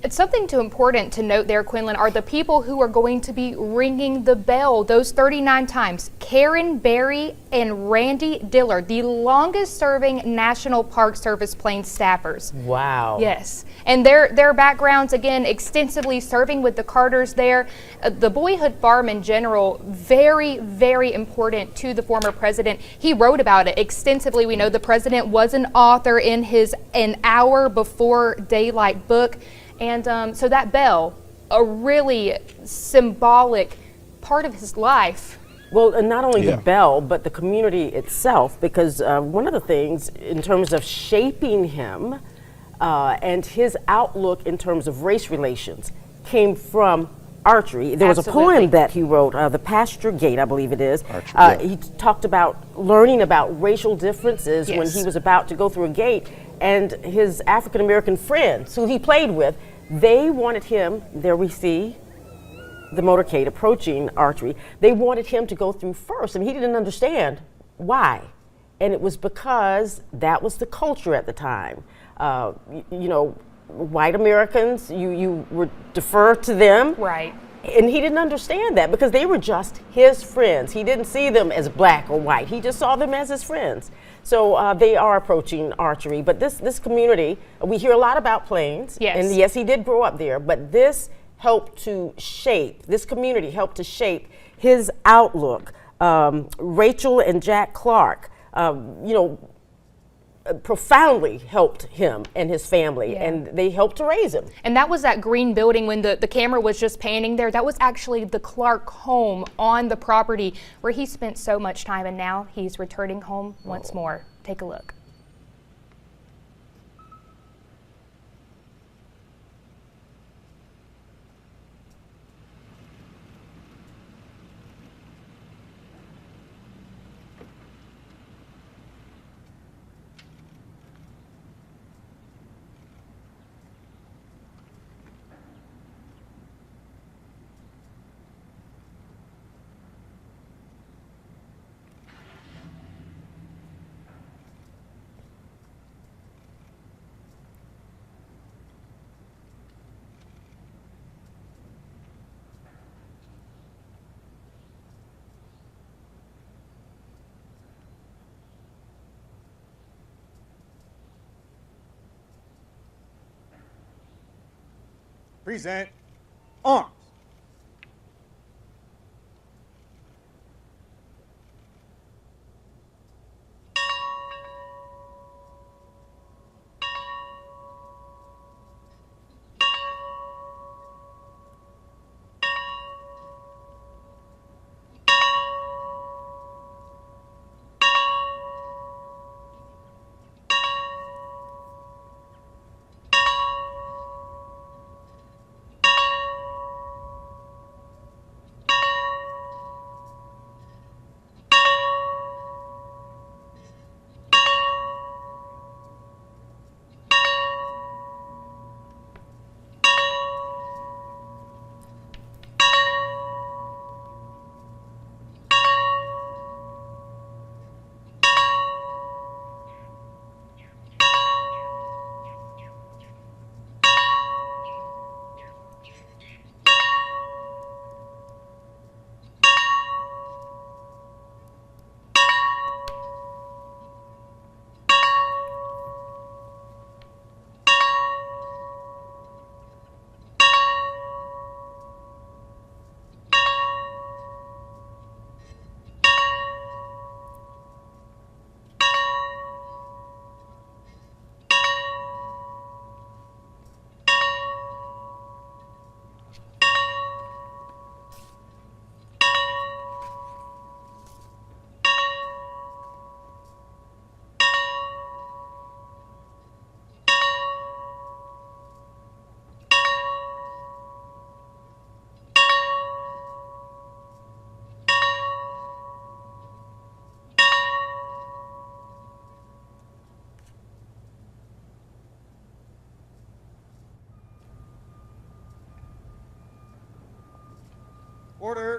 It's something too important to note there, Quinlan, are the people who are going to be ringing the bell those 39 times. Karen Berry and Randy Diller, the longest serving National Park Service plane staffers. Wow. Yes. And their backgrounds, again, extensively serving with the Carters there. The Boyhood Farm in general, very, very important to the former president. He wrote about it extensively. We know the president was an author in his An Hour Before Daylight book. And so that bell, a really symbolic part of his life. Well, and not only the bell, but the community itself, because one of the things in terms of shaping him and his outlook in terms of race relations came from archery. There was a poem that he wrote, The Pasture Gate, I believe it is. He talked about learning about racial differences when he was about to go through a gate, and his African-American friends who he played with, they wanted him, there we see the motorcade approaching archery, they wanted him to go through first, and he didn't understand why. And it was because that was the culture at the time. You know, white Americans, you would defer to them. Right. And he didn't understand that because they were just his friends. He didn't see them as black or white. He just saw them as his friends. So they are approaching archery. But this community, we hear a lot about planes. Yes. And yes, he did grow up there. But this helped to shape, this community helped to shape his outlook. Rachel and Jack Clark, you know, profoundly helped him and his family, and they helped to raise him. And that was that green building when the camera was just panning there. That was actually the Clark home on the property where he spent so much time, and now he's returning home once more. Take a look. Present arms. Order.